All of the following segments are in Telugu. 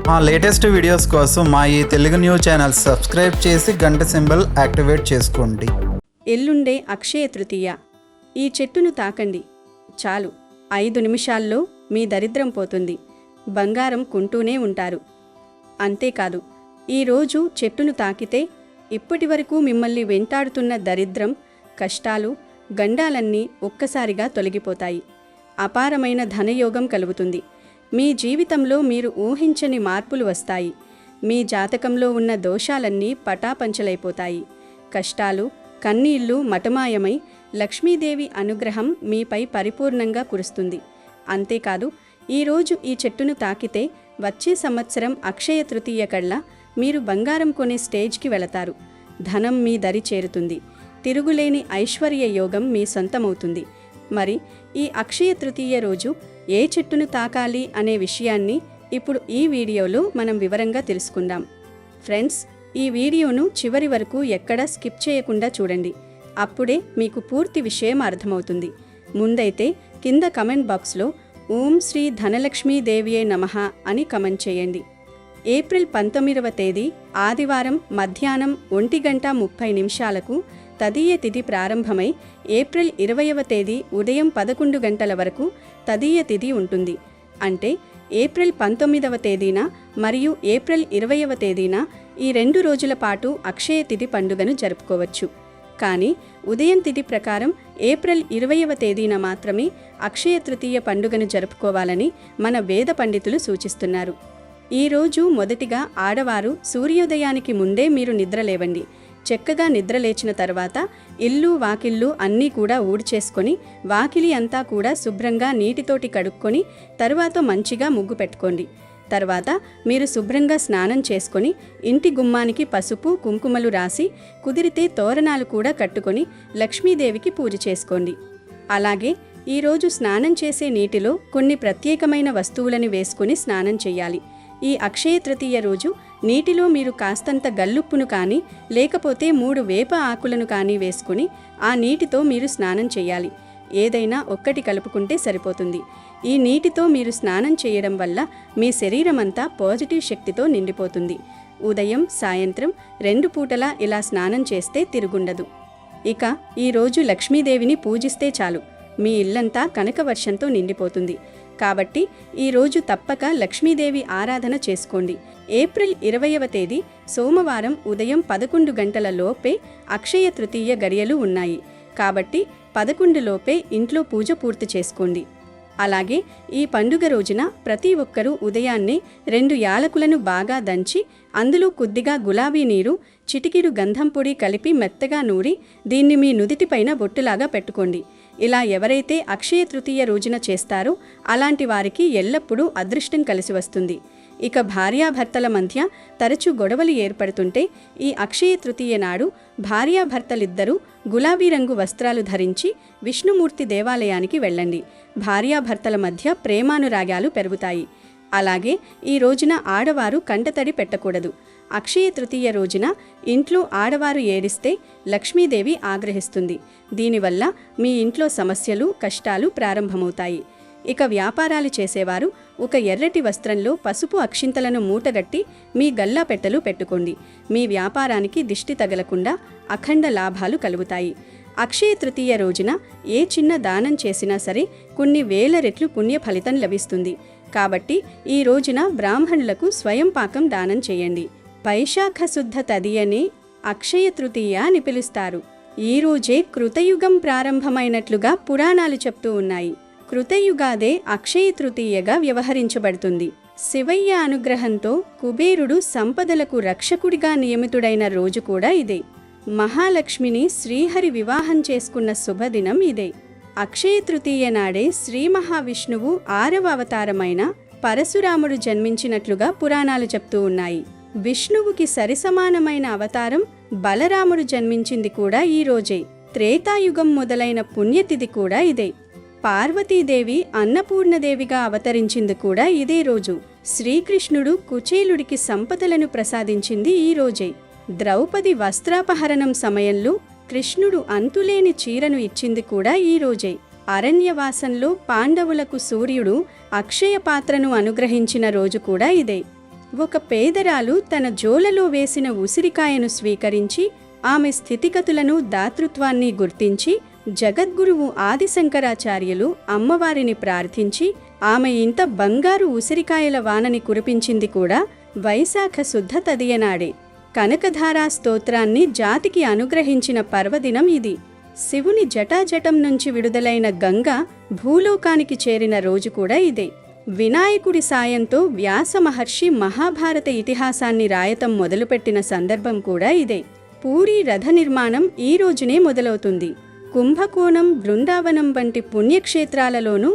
మా లేటెస్ట్ వీడియోస్ కోసం మా ఈ తెలుగు న్యూస్ ఛానల్ సబ్స్క్రైబ్ చేసి గంట సింబల్ యాక్టివేట్ చేసుకోండి. ఎల్లుండే అక్షయ తృతీయ. ఈ చెట్టును తాకండి, చాలు 5 నిమిషాల్లో మీ దరిద్రం పోతుంది, బంగారం కొంటూనే ఉంటారు. అంతేకాదు, ఈరోజు చెట్టును తాకితే ఇప్పటివరకు మిమ్మల్ని వెంటాడుతున్న దరిద్రం, కష్టాలు, గండాలన్నీ ఒక్కసారిగా తొలగిపోతాయి. అపారమైన ధనయోగం కలుగుతుంది. మీ జీవితంలో మీరు ఊహించని మార్పులు వస్తాయి. మీ జాతకంలో ఉన్న దోషాలన్నీ పటాపంచలైపోతాయి. కష్టాలు, కన్నీళ్లు మటమాయమై లక్ష్మీదేవి అనుగ్రహం మీపై పరిపూర్ణంగా కురుస్తుంది. అంతేకాదు, ఈరోజు ఈ చెట్టును తాకితే వచ్చే సంవత్సరం అక్షయ తృతీయ కల్లా మీరు బంగారం కొనే స్టేజ్కి వెళతారు. ధనం మీ దరి చేరుతుంది. తిరుగులేని ఐశ్వర్య యోగం మీ సొంతమవుతుంది. మరి ఈ అక్షయ తృతీయ రోజు ఏ చెట్టును తాకాలి అనే విషయాన్ని ఇప్పుడు ఈ వీడియోలో మనం వివరంగా తెలుసుకుందాం. ఫ్రెండ్స్, ఈ వీడియోను చివరి వరకు ఎక్కడా స్కిప్ చేయకుండా చూడండి. అప్పుడే మీకు పూర్తి విషయం అర్థమవుతుంది. ముందైతే కింద కమెంట్ బాక్స్లో ఓం శ్రీ ధనలక్ష్మీదేవియే నమః అని కమెంట్ చేయండి. ఏప్రిల్ 19వ తేదీ ఆదివారం మధ్యాహ్నం 1:30 తదీయ తిథి ప్రారంభమై ఏప్రిల్ 20వ తేదీ ఉదయం 11 గంటల వరకు తదీయ తిథి ఉంటుంది. అంటే ఏప్రిల్ 19వ తేదీన మరియు ఏప్రిల్ 20వ తేదీన ఈ 2 రోజుల పాటు అక్షయ తిథి పండుగను జరుపుకోవచ్చు. కానీ ఉదయం తిథి ప్రకారం ఏప్రిల్ 20వ తేదీన మాత్రమే అక్షయ తృతీయ పండుగను జరుపుకోవాలని మన వేద పండితులు సూచిస్తున్నారు. ఈరోజు మొదటిగా ఆడవారు సూర్యోదయానికి ముందే మీరు నిద్రలేవండి. చక్కగా నిద్రలేచిన తర్వాత ఇల్లు వాకిళ్ళు అన్నీ కూడా ఊడ్చేసుకొని వాకిలి అంతా కూడా శుభ్రంగా నీటితోటి కడుక్కొని తరువాత మంచిగా ముగ్గు పెట్టుకోండి. తర్వాత మీరు శుభ్రంగా స్నానం చేసుకొని ఇంటి గుమ్మానికి పసుపు కుంకుమలు రాసి కుదిరితే తోరణాలు కూడా కట్టుకొని లక్ష్మీదేవికి పూజ చేసుకోండి. అలాగే ఈరోజు స్నానం చేసే నీటిలో కొన్ని ప్రత్యేకమైన వస్తువులను వేసుకొని స్నానం చేయాలి. ఈ అక్షయ తృతీయ రోజు నీటిలో మీరు కాస్తంత గల్లుప్పును కానీ లేకపోతే 3 వేప ఆకులను కానీ వేసుకుని ఆ నీటితో మీరు స్నానం చేయాలి. ఏదైనా ఒక్కటి కలుపుకుంటే సరిపోతుంది. ఈ నీటితో మీరు స్నానం చేయడం వల్ల మీ శరీరమంతా పాజిటివ్ శక్తితో నిండిపోతుంది. ఉదయం సాయంత్రం 2 పూటలా ఇలా స్నానం చేస్తే తిరుగుండదు. ఇక ఈరోజు లక్ష్మీదేవిని పూజిస్తే చాలు, మీ ఇల్లంతా కనకవర్షంతో నిండిపోతుంది. కాబట్టి ఈరోజు తప్పక లక్ష్మీదేవి ఆరాధన చేసుకోండి. ఏప్రిల్ 20వ తేదీ సోమవారం ఉదయం 11 గంటల లోపే అక్షయ తృతీయ గడియలు ఉన్నాయి. కాబట్టి 11 లోపే ఇంట్లో పూజ పూర్తి చేసుకోండి. అలాగే ఈ పండుగ రోజున ప్రతి ఒక్కరూ ఉదయాన్నే 2 యాలకులను బాగా దంచి అందులో కొద్దిగా గులాబీ నీరు, చిటికెడు గంధం పొడి కలిపి మెత్తగా నూరి దీన్ని మీ నుదిటిపైన బొట్టులాగా పెట్టుకోండి. ఇలా ఎవరైతే అక్షయ తృతీయ రోజున చేస్తారో అలాంటి వారికి ఎల్లప్పుడూ అదృష్టం కలిసి వస్తుంది. ఇక భార్యాభర్తల మధ్య తరచూ గొడవలు ఏర్పడుతుంటే ఈ అక్షయ తృతీయ నాడు భార్యాభర్తలిద్దరూ గులాబీ రంగు వస్త్రాలు ధరించి విష్ణుమూర్తి దేవాలయానికి వెళ్ళండి. భార్యాభర్తల మధ్య ప్రేమానురాగాలు పెరుగుతాయి. అలాగే ఈ రోజున ఆడవారు కంటతడి పెట్టకూడదు. అక్షయ తృతీయ రోజున ఇంట్లో ఆడవారు ఏడిస్తే లక్ష్మీదేవి ఆగ్రహిస్తుంది. దీనివల్ల మీ ఇంట్లో సమస్యలు, కష్టాలు ప్రారంభమవుతాయి. ఇక వ్యాపారాలు చేసేవారు ఒక ఎర్రటి వస్త్రంలో పసుపు అక్షింతలను మూటగట్టి మీ గల్లా పెట్టెలు పెట్టుకోండి. మీ వ్యాపారానికి దిష్టి తగలకుండా అఖండ లాభాలు కలుగుతాయి. అక్షయ తృతీయ రోజున ఏ చిన్న దానం చేసినా సరే కొన్ని వేల రెట్లు పుణ్య ఫలితం లభిస్తుంది. కాబట్టి ఈ రోజున బ్రాహ్మణులకు స్వయం పాకం దానం చేయండి. వైశాఖ శుద్ధ తదియనే అక్షయ తృతీయ అని పిలుస్తారు. ఈ రోజే కృతయుగం ప్రారంభమైనట్లుగా పురాణాలు చెప్తూ ఉన్నాయి. కృతయుగాదే అక్షయ తృతీయగా వ్యవహరించబడుతుంది. శివయ్య అనుగ్రహంతో కుబేరుడు సంపదలకు రక్షకుడిగా నియమితుడైన రోజు కూడా ఇదే. మహాలక్ష్మిని శ్రీహరి వివాహం చేసుకున్న శుభదినం ఇదే. అక్షయ తృతీయ నాడే శ్రీ మహావిష్ణువు 6వ అవతారమైన పరశురాముడు జన్మించినట్లుగా పురాణాలు చెప్తూ ఉన్నాయి. విష్ణువుకి సరిసమానమైన అవతారం బలరాముడు జన్మించింది కూడా ఈ రోజే. త్రేతాయుగం మొదలైన పుణ్యతిథి కూడా ఇదే. పార్వతీదేవి అన్నపూర్ణదేవిగా అవతరించింది కూడా ఇదే రోజు. శ్రీకృష్ణుడు కుచేలుడికి సంపదలను ప్రసాదించింది ఈ రోజే. ద్రౌపది వస్త్రాపహరణం సమయంలో కృష్ణుడు అంతులేని చీరను ఇచ్చింది కూడా ఈ రోజే. అరణ్యవాసంలో పాండవులకు సూర్యుడు అక్షయ పాత్రను అనుగ్రహించిన రోజు కూడా ఇదే. ఒక పేదరాలు తన జోలలో వేసిన ఉసిరికాయను స్వీకరించి ఆమె స్థితిగతులను దాతృత్వాన్ని గుర్తించి జగద్గురువు ఆదిశంకరాచార్యులు అమ్మవారిని ప్రార్థించి ఆమె ఇంత బంగారు ఉసిరికాయల వానని కురిపించింది కూడా వైశాఖ శుద్ధ తదియనాడే. కనకధారా స్తోత్రాన్ని జాతికి అనుగ్రహించిన పర్వదినం ఇది. శివుని జటాజటం నుంచి విడుదలైన గంగ భూలోకానికి చేరిన రోజు కూడా ఇదే. వినాయకుడి సాయంతో వ్యాస మహర్షి మహాభారత ఇతిహాసాన్ని రాయటం మొదలుపెట్టిన సందర్భం కూడా ఇదే. పూరీ రథ నిర్మాణం ఈ రోజునే మొదలవుతుంది. కుంభకోణం, బృందావనం వంటి పుణ్యక్షేత్రాలలోనూ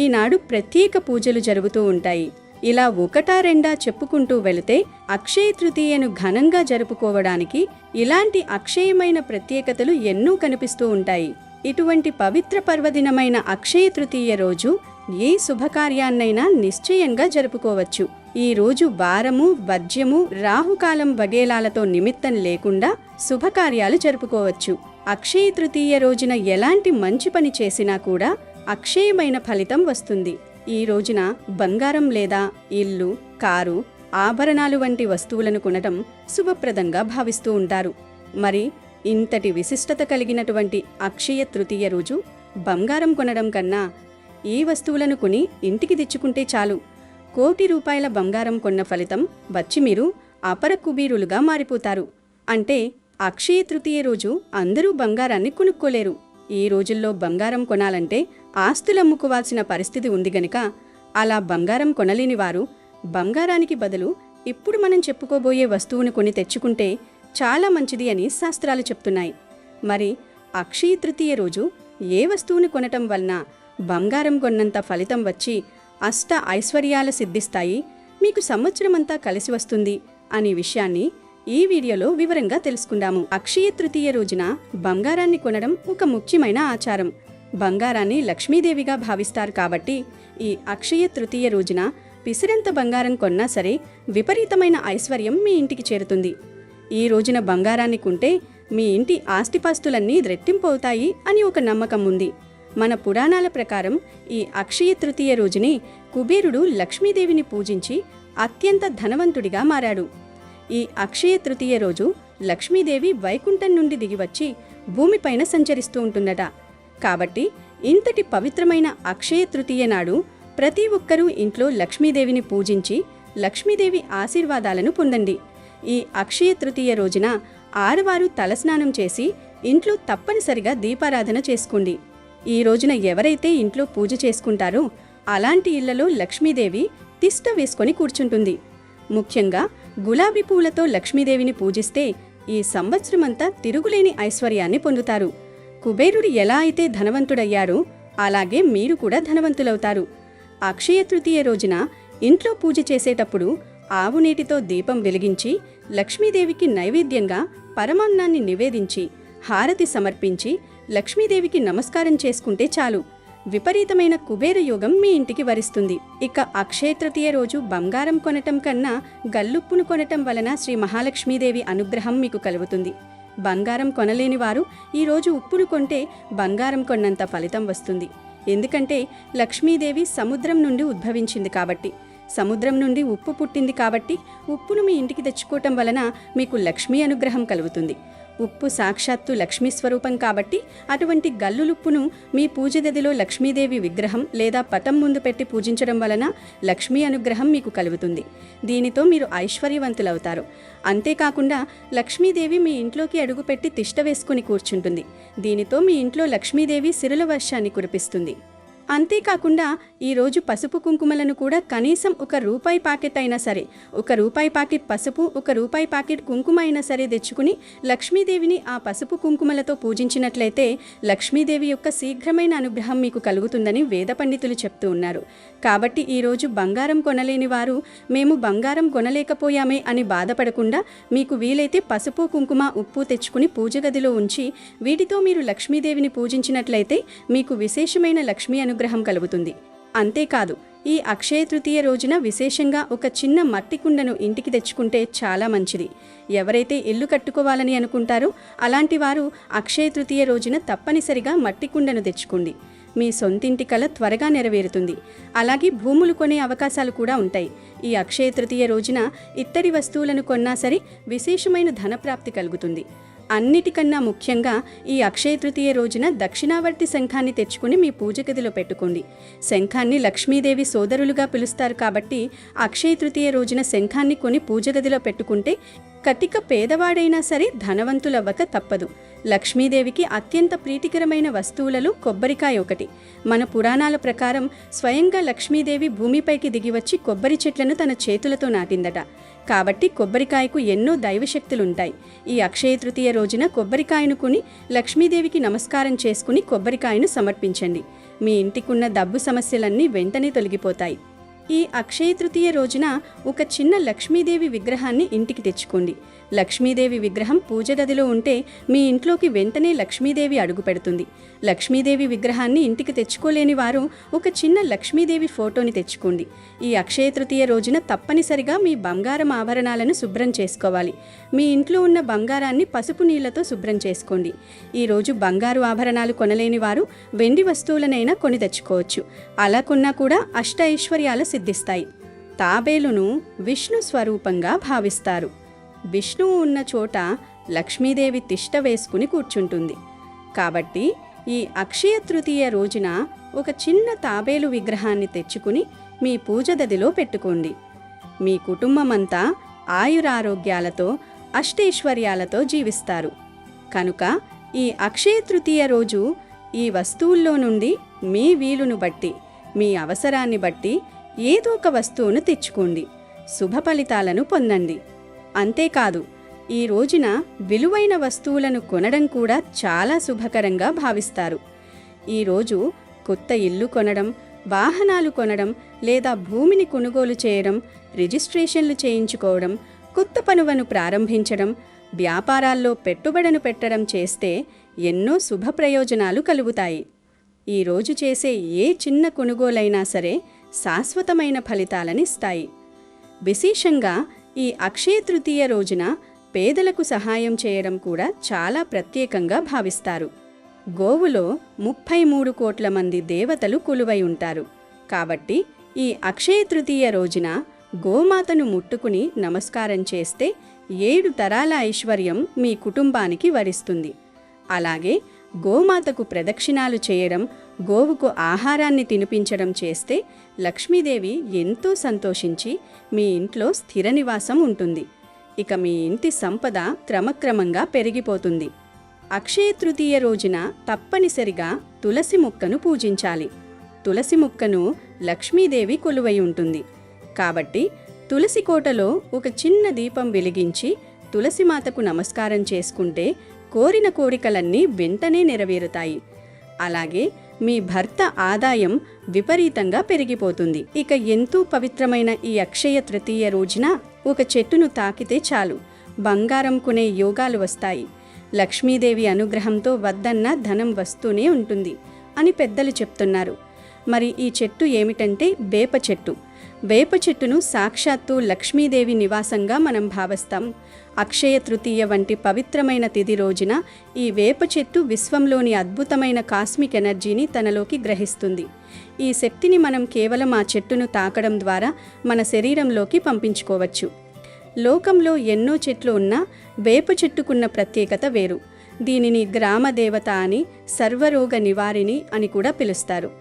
ఈనాడు ప్రత్యేక పూజలు జరుగుతూ ఉంటాయి. ఇలా ఒకటా రెండా చెప్పుకుంటూ వెళితే అక్షయ తృతీయను ఘనంగా జరుపుకోవడానికి ఇలాంటి అక్షయమైన ప్రత్యేకతలు ఎన్నో కనిపిస్తూ ఉంటాయి. ఇటువంటి పవిత్ర పర్వదినమైన అక్షయ తృతీయ రోజు ఏ శుభకార్యాన్నైనా నిశ్చయంగా జరుపుకోవచ్చు. ఈ రోజు వారము, వర్జ్యము, రాహుకాలం వగేలాలతో నిమిత్తం లేకుండా శుభకార్యాలు జరుపుకోవచ్చు. అక్షయ తృతీయ రోజున ఎలాంటి మంచి పని చేసినా కూడా అక్షయమైన ఫలితం వస్తుంది. ఈ రోజున బంగారం లేదా ఇల్లు, కారు, ఆభరణాలు వంటి వస్తువులను కొనటం శుభప్రదంగా భావిస్తూ ఉంటారు. మరి ఇంతటి విశిష్టత కలిగినటువంటి అక్షయ తృతీయ రోజు బంగారం కొనడం కన్నా ఈ వస్తువులను కొని ఇంటికి తెచ్చుకుంటే చాలు. ₹1,00,00,000 బంగారం కొన్న ఫలితం వచ్చి మీరు అపర కుబీరులుగా మారిపోతారు. అంటే అక్షయ తృతీయ రోజు అందరూ బంగారాన్ని కొనుక్కోలేరు. ఈ రోజుల్లో బంగారం కొనాలంటే ఆస్తులమ్ముకోవాల్సిన పరిస్థితి ఉంది గనుక అలా బంగారం కొనలేని వారు బంగారానికి బదులు ఇప్పుడు మనం చెప్పుకోబోయే వస్తువును కొని తెచ్చుకుంటే చాలా మంచిది అని శాస్త్రాలు చెప్తున్నాయి. మరి అక్షయ తృతీయ రోజు ఏ వస్తువును కొనటం వలన బంగారం కొన్నంత ఫలితం వచ్చి అష్ట ఐశ్వర్యాలు సిద్ధిస్తాయి, మీకు సంవత్సరమంతా కలిసి వస్తుంది అనే విషయాన్ని ఈ వీడియోలో వివరంగా తెలుసుకుందాము. అక్షయ తృతీయ రోజున బంగారాన్ని కొనడం ఒక ముఖ్యమైన ఆచారం. బంగారాన్ని లక్ష్మీదేవిగా భావిస్తారు కాబట్టి ఈ అక్షయ తృతీయ రోజున పిసిరంత బంగారం కొన్నా సరే విపరీతమైన ఐశ్వర్యం మీ ఇంటికి చేరుతుంది. ఈ రోజున బంగారాన్ని కొంటే మీ ఇంటి ఆస్తిపాస్తులన్నీ రెట్టింపు అవుతాయి అని ఒక నమ్మకం ఉంది. మన పురాణాల ప్రకారం ఈ అక్షయ తృతీయ రోజుని కుబేరుడు లక్ష్మీదేవిని పూజించి అత్యంత ధనవంతుడిగా మారాడు. ఈ అక్షయ తృతీయ రోజు లక్ష్మీదేవి వైకుంఠం నుండి దిగివచ్చి భూమిపైన సంచరిస్తూ ఉంటుందట. కాబట్టి ఇంతటి పవిత్రమైన అక్షయ తృతీయ నాడు ప్రతి ఒక్కరూ ఇంట్లో లక్ష్మీదేవిని పూజించి లక్ష్మీదేవి ఆశీర్వాదాలను పొందండి. ఈ అక్షయ తృతీయ రోజున ఆడవారు తలస్నానం చేసి ఇంట్లో తప్పనిసరిగా దీపారాధన చేసుకోండి. ఈ రోజున ఎవరైతే ఇంట్లో పూజ చేసుకుంటారో అలాంటి ఇళ్లలో లక్ష్మీదేవి తిష్ట వేసుకొని కూర్చుంటుంది. ముఖ్యంగా గులాబీ పూలతో లక్ష్మీదేవిని పూజిస్తే ఈ సంవత్సరమంతా తిరుగులేని ఐశ్వర్యాన్ని పొందుతారు. కుబేరుడు ఎలా అయితే ధనవంతుడయ్యారో అలాగే మీరు కూడా ధనవంతులవుతారు. అక్షయ తృతీయ రోజున ఇంట్లో పూజ చేసేటప్పుడు ఆవు నీటితో దీపం వెలిగించి లక్ష్మీదేవికి నైవేద్యంగా పరమాన్నాన్ని నివేదించి హారతి సమర్పించి లక్ష్మీదేవికి నమస్కారం చేసుకుంటే చాలు, విపరీతమైన కుబేర యోగం మీ ఇంటికి వరిస్తుంది. ఇక అక్షయ తృతీయ రోజు బంగారం కొనటం కన్నా గల్లుప్పును కొనటం వలన శ్రీ మహాలక్ష్మీదేవి అనుగ్రహం మీకు కలుగుతుంది. బంగారం కొనలేని వారు ఈరోజు ఉప్పును కొంటే బంగారం కొన్నంత ఫలితం వస్తుంది. ఎందుకంటే లక్ష్మీదేవి సముద్రం నుండి ఉద్భవించింది కాబట్టి, సముద్రం నుండి ఉప్పు పుట్టింది కాబట్టి ఉప్పును మీ ఇంటికి తెచ్చుకోవటం వలన మీకు లక్ష్మీ అనుగ్రహం కలుగుతుంది. ఉప్పు సాక్షాత్తు లక్ష్మీ స్వరూపం కాబట్టి అటువంటి గల్లులుప్పును మీ పూజ గదిలో లక్ష్మీదేవి విగ్రహం లేదా పటం ముందు పెట్టి పూజించడం వలన లక్ష్మీ అనుగ్రహం మీకు కలుగుతుంది. దీనితో మీరు ఐశ్వర్యవంతులవుతారు. అంతేకాకుండా లక్ష్మీదేవి మీ ఇంట్లోకి అడుగుపెట్టి తిష్ట వేసుకుని కూర్చుంటుంది. దీనితో మీ ఇంట్లో లక్ష్మీదేవి సిరుల వర్షాన్ని కురిపిస్తుంది. అంతేకాకుండా ఈరోజు పసుపు కుంకుమలను కూడా కనీసం ₹1 ప్యాకెట్ అయినా సరే, ₹1 ప్యాకెట్ పసుపు, ₹1 ప్యాకెట్ కుంకుమ అయినా సరే తెచ్చుకుని లక్ష్మీదేవిని ఆ పసుపు కుంకుమలతో పూజించినట్లయితే లక్ష్మీదేవి యొక్క శీఘ్రమైన అనుగ్రహం మీకు కలుగుతుందని వేద పండితులు చెప్తూ ఉన్నారు. కాబట్టి ఈరోజు బంగారం కొనలేని వారు మేము బంగారం కొనలేకపోయామే అని బాధపడకుండా మీకు వీలైతే పసుపు, కుంకుమ, ఉప్పు తెచ్చుకుని పూజ గదిలో ఉంచి వీటితో మీరు లక్ష్మీదేవిని పూజించినట్లయితే మీకు విశేషమైన లక్ష్మీ అనుగ్రహం కలుగుతుంది. అంతేకాదు, ఈ అక్షయ తృతీయ రోజున విశేషంగా ఒక చిన్న మట్టి కుండను ఇంటికి తెచ్చుకుంటే చాలా మంచిది. ఎవరైతే ఇల్లు కట్టుకోవాలని అనుకుంటారో అలాంటి వారు అక్షయ తృతీయ రోజున తప్పనిసరిగా మట్టి కుండను తెచ్చుకోండి. మీ సొంతింటి కల త్వరగా నెరవేరుతుంది. అలాగే భూములు కొనే అవకాశాలు కూడా ఉంటాయి. ఈ అక్షయ తృతీయ రోజున ఇత్తడి వస్తువులను కొన్నా సరే విశేషమైన ధనప్రాప్తి కలుగుతుంది. అన్నిటికన్నా ముఖ్యంగా ఈ అక్షయ తృతీయ రోజున దక్షిణావర్తి శంఖాన్ని తెచ్చుకుని మీ పూజ గదిలో పెట్టుకోండి. శంఖాన్ని లక్ష్మీదేవి సోదరులుగా పిలుస్తారు కాబట్టి అక్షయ తృతీయ రోజున శంఖాన్ని కొని పూజ గదిలో పెట్టుకుంటే కటిక పేదవాడైనా సరే ధనవంతులవ్వక తప్పదు. లక్ష్మీదేవికి అత్యంత ప్రీతికరమైన వస్తువులలో కొబ్బరికాయ ఒకటి. మన పురాణాల ప్రకారం స్వయంగా లక్ష్మీదేవి భూమిపైకి దిగివచ్చి కొబ్బరి చెట్లను తన చేతులతో నాటిందట. కాబట్టి కొబ్బరికాయకు ఎన్నో దైవశక్తులుంటాయి. ఈ అక్షయ తృతీయ రోజున కొబ్బరికాయను కొని లక్ష్మీదేవికి నమస్కారం చేసుకుని కొబ్బరికాయను సమర్పించండి. మీ ఇంటికున్న డబ్బు సమస్యలన్నీ వెంటనే తొలగిపోతాయి. ఈ అక్షయ తృతీయ రోజున ఒక చిన్న లక్ష్మీదేవి విగ్రహాన్ని ఇంటికి తెచ్చుకోండి. లక్ష్మీదేవి విగ్రహం పూజ గదిలో ఉంటే మీ ఇంట్లోకి వెంటనే లక్ష్మీదేవి అడుగు పెడుతుంది. లక్ష్మీదేవి విగ్రహాన్ని ఇంటికి తెచ్చుకోలేని వారు ఒక చిన్న లక్ష్మీదేవి ఫోటోని తెచ్చుకోండి. ఈ అక్షయ తృతీయ రోజున తప్పనిసరిగా మీ బంగారం ఆభరణాలను శుభ్రం చేసుకోవాలి. మీ ఇంట్లో ఉన్న బంగారాన్ని పసుపు నీళ్లతో శుభ్రం చేసుకోండి. ఈరోజు బంగారు ఆభరణాలు కొనలేని వారు వెండి వస్తువులనైనా కొని తెచ్చుకోవచ్చు. అలా కొన్నా కూడా అష్ట ఐశ్వర్యాలు సిద్ధిస్తాయి. తాబేలును విష్ణు స్వరూపంగా భావిస్తారు. విష్ణువు ఉన్న చోట లక్ష్మీదేవి తిష్ట వేసుకుని కూర్చుంటుంది. కాబట్టి ఈ అక్షయ తృతీయ రోజున ఒక చిన్న తాబేలు విగ్రహాన్ని తెచ్చుకుని మీ పూజ గదిలో పెట్టుకోండి. మీ కుటుంబమంతా ఆయురారోగ్యాలతో అష్టైశ్వర్యాలతో జీవిస్తారు. కనుక ఈ అక్షయ తృతీయ రోజు ఈ వస్తువుల్లో నుండి మీ వీలును బట్టి, మీ అవసరాన్ని బట్టి ఏదో ఒక వస్తువును తెచ్చుకోండి. శుభ ఫలితాలను పొందండి. అంతేకాదు ఈ రోజున విలువైన వస్తువులను కొనడం కూడా చాలా శుభకరంగా భావిస్తారు. ఈరోజు కొత్త ఇల్లు కొనడం, వాహనాలు కొనడం లేదా భూమిని కొనుగోలు చేయడం, రిజిస్ట్రేషన్లు చేయించుకోవడం, కొత్త పనులను ప్రారంభించడం, వ్యాపారాల్లో పెట్టుబడులు పెట్టడం చేస్తే ఎన్నో శుభ ప్రయోజనాలు కలుగుతాయి. ఈరోజు చేసే ఏ చిన్న కొనుగోలైనా సరే శాశ్వతమైన ఫలితాలనిస్తాయి. విశేషంగా ఈ అక్షయ తృతీయ రోజున పేదలకు సహాయం చేయడం కూడా చాలా ప్రత్యేకంగా భావిస్తారు. గోవులో 33 కోట్ల మంది దేవతలు కొలువై ఉంటారు. కాబట్టి ఈ అక్షయ తృతీయ రోజున గోమాతను ముట్టుకుని నమస్కారం చేస్తే 7 తరాల ఐశ్వర్యం మీ కుటుంబానికి వరిస్తుంది. అలాగే గోమాతకు ప్రదక్షిణాలు చేయడం, గోవుకు ఆహారాన్ని తినిపించడం చేస్తే లక్ష్మీదేవి ఎంతో సంతోషించి మీ ఇంట్లో స్థిర నివాసం ఉంటుంది. ఇక మీ ఇంటి సంపద క్రమక్రమంగా పెరిగిపోతుంది. అక్షయ తృతీయ రోజున తప్పనిసరిగా తులసి మొక్కను పూజించాలి. తులసి మొక్కను లక్ష్మీదేవి కొలువై ఉంటుంది. కాబట్టి తులసి కోటలో ఒక చిన్న దీపం వెలిగించి తులసిమాతకు నమస్కారం చేసుకుంటే కోరిన కోరికలన్నీ వెంటనే నెరవేరుతాయి. అలాగే మీ భర్త ఆదాయం విపరీతంగా పెరిగిపోతుంది. ఇక ఎంతో పవిత్రమైన ఈ అక్షయ తృతీయ రోజున ఒక చెట్టును తాకితే చాలు బంగారం కొనే యోగాలు వస్తాయి. లక్ష్మీదేవి అనుగ్రహంతో వద్దన్న ధనం వస్తూనే ఉంటుంది అని పెద్దలు చెప్తున్నారు. మరి ఈ చెట్టు ఏమిటంటే వేప చెట్టు. వేప చెట్టును సాక్షాత్తు లక్ష్మీదేవి నివాసంగా మనం భావిస్తాం. అక్షయ తృతీయ వంటి పవిత్రమైన తిథి రోజున ఈ వేప చెట్టు విశ్వంలోని అద్భుతమైన కాస్మిక్ ఎనర్జీని తనలోకి గ్రహిస్తుంది. ఈ శక్తిని మనం కేవలం ఆ చెట్టును తాకడం ద్వారా మన శరీరంలోకి పంపించుకోవచ్చు. లోకంలో ఎన్నో చెట్లు ఉన్నా వేప చెట్టుకున్న ప్రత్యేకత వేరు. దీనిని గ్రామ దేవత అని, సర్వరోగ నివారిణి అని కూడా పిలుస్తారు.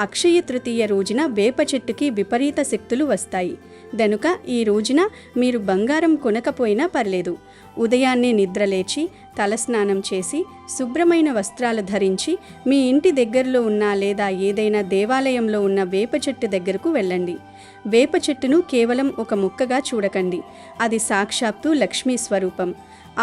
అక్షయ తృతీయ రోజున వేప చెట్టుకి విపరీత శక్తులు వస్తాయి. గనుక ఈ రోజున మీరు బంగారం కొనకపోయినా పర్లేదు. ఉదయాన్నే నిద్రలేచి తలస్నానం చేసి శుభ్రమైన వస్త్రాలు ధరించి మీ ఇంటి దగ్గరలో ఉన్న లేదా ఏదైనా దేవాలయంలో ఉన్న వేప చెట్టు దగ్గరకు వెళ్ళండి. వేప చెట్టును కేవలం ఒక ముక్కగా చూడకండి. అది సాక్షాత్తు లక్ష్మీ స్వరూపం.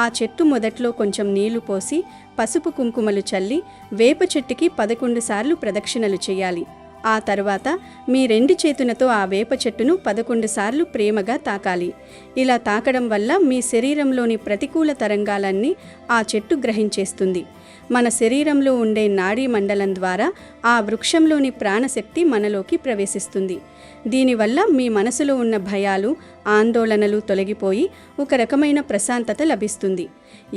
ఆ చెట్టు మొదట్లో కొంచెం నీళ్లు పోసి పసుపు కుంకుమలు చల్లి వేప చెట్టుకి 11 సార్లు ప్రదక్షిణలు చేయాలి. ఆ తర్వాత మీ 2 చేతులతో ఆ వేప చెట్టును 11 సార్లు ప్రేమగా తాకాలి. ఇలా తాకడం వల్ల మీ శరీరంలోని ప్రతికూల తరంగాలన్నీ ఆ చెట్టు గ్రహించేస్తుంది. మన శరీరంలో ఉండే నాడీ మండలం ద్వారా ఆ వృక్షంలోని ప్రాణశక్తి మనలోకి ప్రవేశిస్తుంది. దీనివల్ల మీ మనసులో ఉన్న భయాలు, ఆందోళనలు తొలగిపోయి ఒక రకమైన ప్రశాంతత లభిస్తుంది.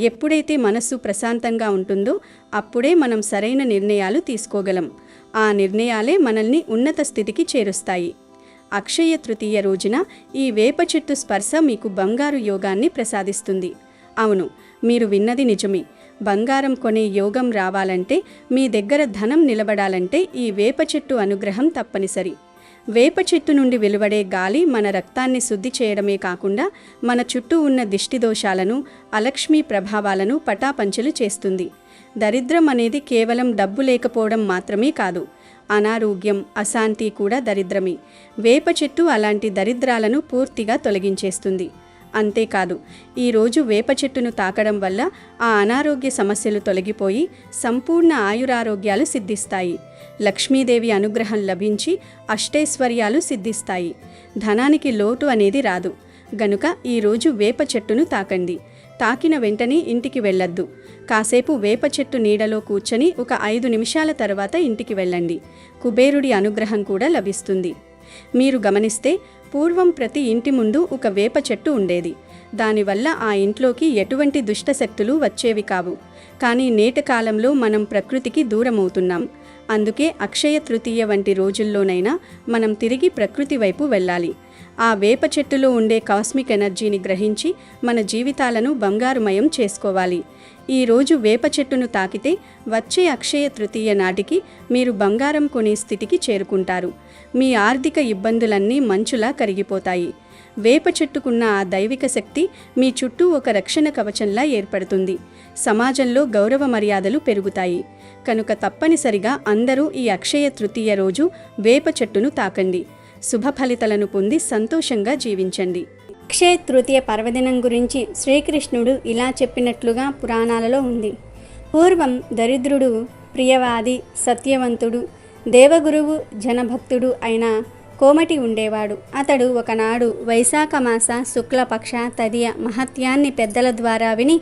ఎప్పుడైతే మనస్సు ప్రశాంతంగా ఉంటుందో అప్పుడే మనం సరైన నిర్ణయాలు తీసుకోగలం. ఆ నిర్ణయాలే మనల్ని ఉన్నత స్థితికి చేరుస్తాయి. అక్షయ తృతీయ రోజున ఈ వేప చెట్టు స్పర్శ మీకు బంగారు యోగాన్ని ప్రసాదిస్తుంది. అవును, మీరు విన్నది నిజమే. బంగారం కొనే యోగం రావాలంటే, మీ దగ్గర ధనం నిలబడాలంటే ఈ వేప చెట్టు అనుగ్రహం తప్పనిసరి. వేప చెట్టు నుండి వెలువడే గాలి మన రక్తాన్ని శుద్ధి చేయడమే కాకుండా మన చుట్టూ ఉన్న దిష్టి దోషాలను, అలక్ష్మీ ప్రభావాలను పటాపంచలు చేస్తుంది. దరిద్రం అనేది కేవలం డబ్బు లేకపోవడం మాత్రమే కాదు, అనారోగ్యం, అశాంతి కూడా దరిద్రమే. వేప చెట్టు అలాంటి దరిద్రాలను పూర్తిగా తొలగించేస్తుంది. అంతేకాదు, ఈరోజు వేప చెట్టును తాకడం వల్ల ఆ అనారోగ్య సమస్యలు తొలగిపోయి సంపూర్ణ ఆయురారోగ్యాలు సిద్ధిస్తాయి. లక్ష్మీదేవి అనుగ్రహం లభించి అష్టైశ్వర్యాలు సిద్ధిస్తాయి. ధనానికి లోటు అనేది రాదు. గనుక ఈరోజు వేప చెట్టును తాకండి. తాకిన వెంటనే ఇంటికి వెళ్ళొద్దు. కాసేపు వేప చెట్టు నీడలో కూర్చొని ఒక 5 నిమిషాల తర్వాత ఇంటికి వెళ్ళండి. కుబేరుడి అనుగ్రహం కూడా లభిస్తుంది. మీరు గమనిస్తే పూర్వం ప్రతి ఇంటి ముందు ఒక వేప చెట్టు ఉండేది. దానివల్ల ఆ ఇంట్లోకి ఎటువంటి దుష్టశక్తులు వచ్చేవి కావు. కానీ నేటి కాలంలో మనం ప్రకృతికి దూరమవుతున్నాం. అందుకే అక్షయ తృతీయ వంటి రోజుల్లోనైనా మనం తిరిగి ప్రకృతి వైపు వెళ్ళాలి. ఆ వేప చెట్టులో ఉండే కాస్మిక్ ఎనర్జీని గ్రహించి మన జీవితాలను బంగారుమయం చేసుకోవాలి. ఈరోజు వేప చెట్టును తాకితే వచ్చే అక్షయ తృతీయ నాటికి మీరు బంగారం కొనే స్థితికి చేరుకుంటారు. మీ ఆర్థిక ఇబ్బందులన్నీ మంచులా కరిగిపోతాయి. వేప చెట్టుకున్న ఆ దైవిక శక్తి మీ చుట్టూ ఒక రక్షణ కవచంలా ఏర్పడుతుంది. సమాజంలో గౌరవ మర్యాదలు పెరుగుతాయి. కనుక తప్పనిసరిగా అందరూ ఈ అక్షయ తృతీయ రోజు వేప చెట్టును తాకండి. శుభ ఫలితాలను పొంది సంతోషంగా జీవించండి. అక్షయ తృతీయ పర్వదినం గురించి శ్రీకృష్ణుడు ఇలా చెప్పినట్లుగా పురాణాలలో ఉంది. పూర్వం దరిద్రుడు, ప్రియవాది, సత్యవంతుడు, దేవగురువు, జనభక్తుడు అయిన కోమటి ఉండేవాడు. అతడు ఒకనాడు వైశాఖ మాస శుక్లపక్ష తదియ మహత్యాన్ని పెద్దల ద్వారా విని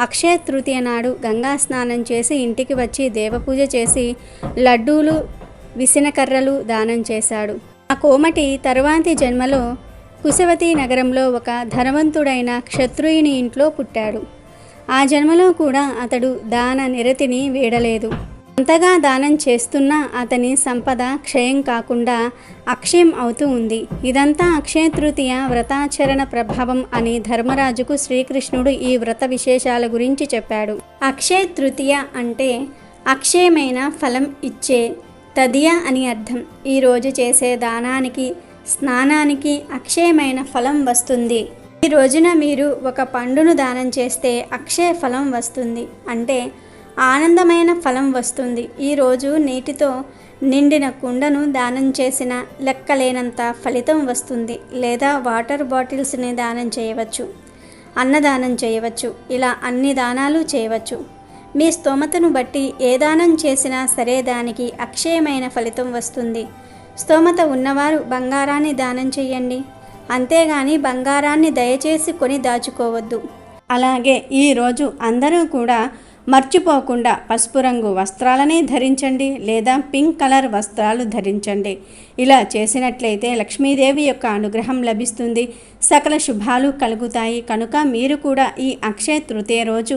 అక్షయ తృతీయ నాడు గంగా స్నానం చేసి ఇంటికి వచ్చి దేవపూజ చేసి లడ్డూలు, విసనకర్రలు దానం చేశాడు. ఆ కోమటి తరువాతి జన్మలో కుశవతి నగరంలో ఒక ధనవంతుడైన క్షత్రియుని ఇంట్లో పుట్టాడు. ఆ జన్మలో కూడా అతడు దాన నిరతిని వీడలేదు. అంతగా దానం చేస్తున్నా అతని సంపద క్షయం కాకుండా అక్షయం అవుతూ ఉంది. ఇదంతా అక్షయ తృతీయ వ్రతాచరణ ప్రభావం అని ధర్మరాజుకు శ్రీకృష్ణుడు ఈ వ్రత విశేషాల గురించి చెప్పాడు. అక్షయ తృతీయ అంటే అక్షయమైన ఫలం ఇచ్చే తదియ అని అర్థం. ఈరోజు చేసే దానానికి, స్నానానికి అక్షయమైన ఫలం వస్తుంది. ఈ రోజున మీరు ఒక పండును దానం చేస్తే అక్షయ ఫలం వస్తుంది, అంటే ఆనందమైన ఫలం వస్తుంది. ఈరోజు నీటితో నిండిన కుండను దానం చేసిన లెక్కలేనంత ఫలితం వస్తుంది. లేదా వాటర్ బాటిల్స్ని దానం చేయవచ్చు, అన్నదానం చేయవచ్చు. ఇలా అన్ని దానాలు చేయవచ్చు. మీ స్తోమతను బట్టి ఏ దానం చేసినా సరే దానికి అక్షయమైన ఫలితం వస్తుంది. స్తోమత ఉన్నవారు బంగారాన్ని దానం చేయండి. అంతేగాని బంగారాన్ని దయచేసి కొని దాచుకోవద్దు. అలాగే ఈరోజు అందరూ కూడా మర్చిపోకుండా పసుపు రంగు వస్త్రాలనే ధరించండి, లేదా పింక్ కలర్ వస్త్రాలు ధరించండి. ఇలా చేసినట్లయితే లక్ష్మీదేవి యొక్క అనుగ్రహం లభిస్తుంది, సకల శుభాలు కలుగుతాయి. కనుక మీరు కూడా ఈ అక్షయ తృతీయ రోజు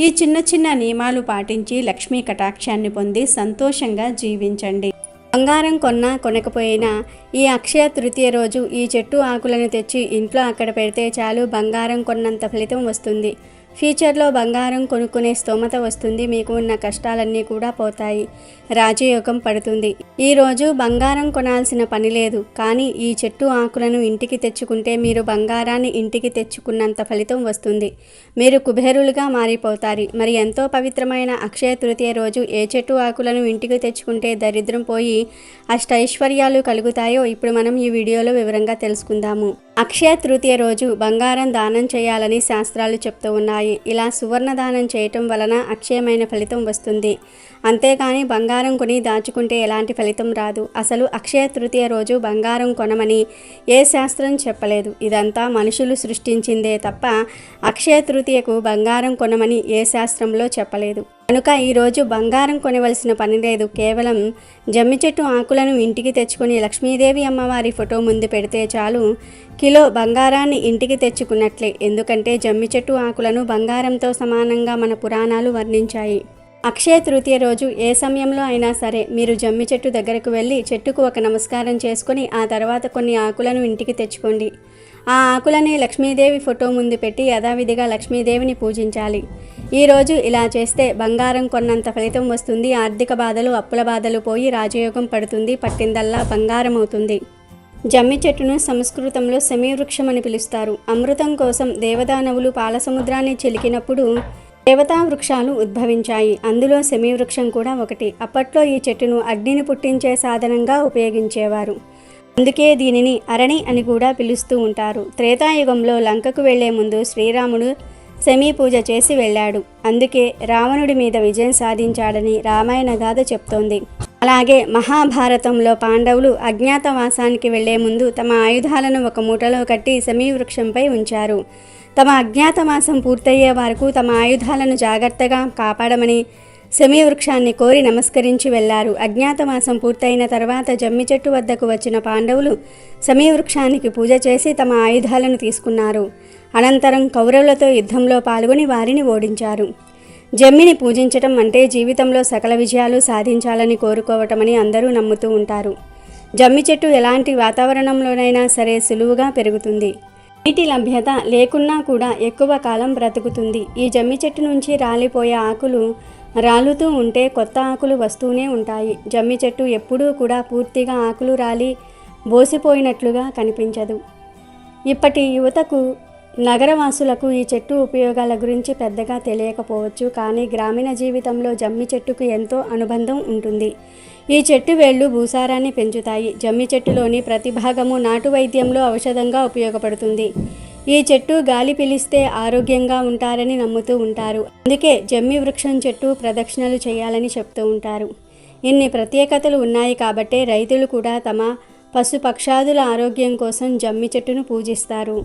ఈ చిన్న చిన్న నియమాలు పాటించి లక్ష్మీ కటాక్షాన్ని పొంది సంతోషంగా జీవించండి. బంగారం కొన్నా కొనకపోయినా ఈ అక్షయ తృతీయ రోజు ఈ చెట్టు ఆకులను తెచ్చి ఇంట్లో అక్కడ పెడితే చాలు, బంగారం కొన్నంత ఫలితం వస్తుంది. ఫ్యూచర్లో బంగారం కొనుక్కునే స్తోమత వస్తుంది. మీకు ఉన్న కష్టాలన్నీ కూడా పోతాయి. రాజయోగం పడుతుంది. ఈరోజు బంగారం కొనాల్సిన పని లేదు. కానీ ఈ చెట్టు ఆకులను ఇంటికి తెచ్చుకుంటే మీరు బంగారాన్ని ఇంటికి తెచ్చుకున్నంత ఫలితం వస్తుంది. మీరు కుబేరులుగా మారిపోతారు. మరి ఎంతో పవిత్రమైన అక్షయ తృతీయ రోజు ఏ చెట్టు ఆకులను ఇంటికి తెచ్చుకుంటే దరిద్రం పోయి అష్టైశ్వర్యాలు కలుగుతాయో ఇప్పుడు మనం ఈ వీడియోలో వివరంగా తెలుసుకుందాము. అక్షయ తృతీయ రోజు బంగారం దానం చేయాలని శాస్త్రాలు చెప్తూ ఉన్నాయి. ఇలా సువర్ణ దానం చేయటం వలన అక్షయమైన ఫలితం వస్తుంది. అంతేకాని బంగారం కొని దాచుకుంటే ఎలాంటి ఫలితం రాదు. అసలు అక్షయ తృతీయ రోజు బంగారం కొనమని ఏ శాస్త్రం చెప్పలేదు. ఇదంతా మనుషులు సృష్టించిందే తప్ప అక్షయ తృతీయకు బంగారం కొనమని ఏ శాస్త్రంలో చెప్పలేదు. కనుక ఈరోజు బంగారం కొనవలసిన పని లేదు. కేవలం జమ్మి చెట్టు ఆకులను ఇంటికి తెచ్చుకొని లక్ష్మీదేవి అమ్మవారి ఫోటో ముందు పెడితే చాలు, కిలో బంగారాన్ని ఇంటికి తెచ్చుకున్నట్లే. ఎందుకంటే జమ్మి చెట్టు ఆకులను బంగారంతో సమానంగా మన పురాణాలు వర్ణించాయి. అక్షయ తృతీయ రోజు ఏ సమయంలో అయినా సరే మీరు జమ్మి చెట్టు దగ్గరకు వెళ్ళి చెట్టుకు ఒక నమస్కారం చేసుకొని ఆ తర్వాత కొన్ని ఆకులను ఇంటికి తెచ్చుకోండి. ఆ ఆకులని లక్ష్మీదేవి ఫోటో ముందు పెట్టి యథావిధిగా లక్ష్మీదేవిని పూజించాలి. ఈరోజు ఇలా చేస్తే బంగారం కొన్నంత ఫలితం వస్తుంది. ఆర్థిక బాధలు, అప్పుల బాధలు పోయి రాజయోగం పడుతుంది. పట్టిందల్లా బంగారం అవుతుంది. జమ్మి చెట్టును సంస్కృతంలో శమీవృక్షం అని పిలుస్తారు. అమృతం కోసం దేవదానవులు పాలసముద్రాన్ని చిలికినప్పుడు దేవతా వృక్షాలు ఉద్భవించాయి. అందులో శమీవృక్షం కూడా ఒకటి. అప్పట్లో ఈ చెట్టును అగ్నిని పుట్టించే సాధనంగా ఉపయోగించేవారు. అందుకే దీనిని అరణి అని కూడా పిలుస్తూ ఉంటారు. త్రేతాయుగంలో లంకకు వెళ్లే ముందు శ్రీరాముడు శమీ పూజ చేసి వెళ్ళాడు. అందుకే రావణుడి మీద విజయం సాధించాడని రామాయణ గాథ చెప్తోంది. అలాగే మహాభారతంలో పాండవులు అజ్ఞాతవాసానికి వెళ్లే ముందు తమ ఆయుధాలను ఒక మూటలో కట్టి శమీ వృక్షంపై ఉంచారు. తమ అజ్ఞాతవాసం పూర్తయ్యే వరకు తమ ఆయుధాలను జాగ్రత్తగా కాపాడమని శమీ వృక్షాన్ని కోరి నమస్కరించి వెళ్లారు. అజ్ఞాతవాసం పూర్తయిన తర్వాత జమ్మి చెట్టు వద్దకు వచ్చిన పాండవులు శమీ వృక్షానికి పూజ చేసి తమ ఆయుధాలను తీసుకున్నారు. అనంతరం కౌరవులతో యుద్ధంలో పాల్గొని వారిని ఓడించారు. జమ్మిని పూజించటం అంటే జీవితంలో సకల విజయాలు సాధించాలని కోరుకోవటమని అందరూ నమ్ముతూ ఉంటారు. జమ్మి చెట్టు ఎలాంటి వాతావరణంలోనైనా సరే సులువుగా పెరుగుతుంది. నీటి లభ్యత లేకున్నా కూడా ఎక్కువ కాలం బ్రతుకుతుంది. ఈ జమ్మి చెట్టు నుంచి రాలిపోయే ఆకులు రాలుతూ ఉంటే కొత్త ఆకులు వస్తూనే ఉంటాయి. జమ్మి చెట్టు ఎప్పుడూ కూడా పూర్తిగా ఆకులు రాలి బోసిపోయినట్లుగా కనిపించదు. ఇప్పటి యువతకు, నగరవాసులకు ఈ చెట్టు ఉపయోగాల గురించి పెద్దగా తెలియకపోవచ్చు. కానీ గ్రామీణ జీవితంలో జమ్మి చెట్టుకు ఎంతో అనుబంధం ఉంటుంది. ఈ చెట్టు వేళ్ళు భూసారాన్ని పెంచుతాయి. జమ్మి చెట్టులోని ప్రతి భాగము నాటు వైద్యంలో ఔషధంగా ఉపయోగపడుతుంది. ఈ చెట్టు గాలి పీలిస్తే ఆరోగ్యంగా ఉంటారని నమ్ముతూ ఉంటారు. అందుకే జమ్మి వృక్షం చెట్టు ప్రదక్షిణలు చేయాలని చెప్తూ ఉంటారు. ఇన్ని ప్రత్యేకతలు ఉన్నాయి కాబట్టే రైతులు కూడా తమ పశుపక్షాదుల ఆరోగ్యం కోసం జమ్మి చెట్టును పూజిస్తారు.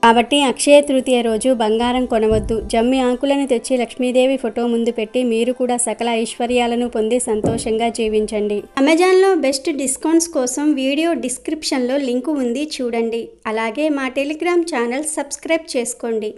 కాబట్టి అక్షయ తృతీయ రోజు బంగారం కొనవద్దు. జమ్మి ఆకులను తెచ్చి లక్ష్మీదేవి ఫోటో ముందు పెట్టి మీరు కూడా సకల ఐశ్వర్యాలను పొంది సంతోషంగా జీవించండి. అమెజాన్లో బెస్ట్ డిస్కౌంట్స్ కోసం వీడియో డిస్క్రిప్షన్లో లింకు ఉంది, చూడండి. అలాగే మా టెలిగ్రామ్ ఛానల్ సబ్స్క్రైబ్ చేసుకోండి.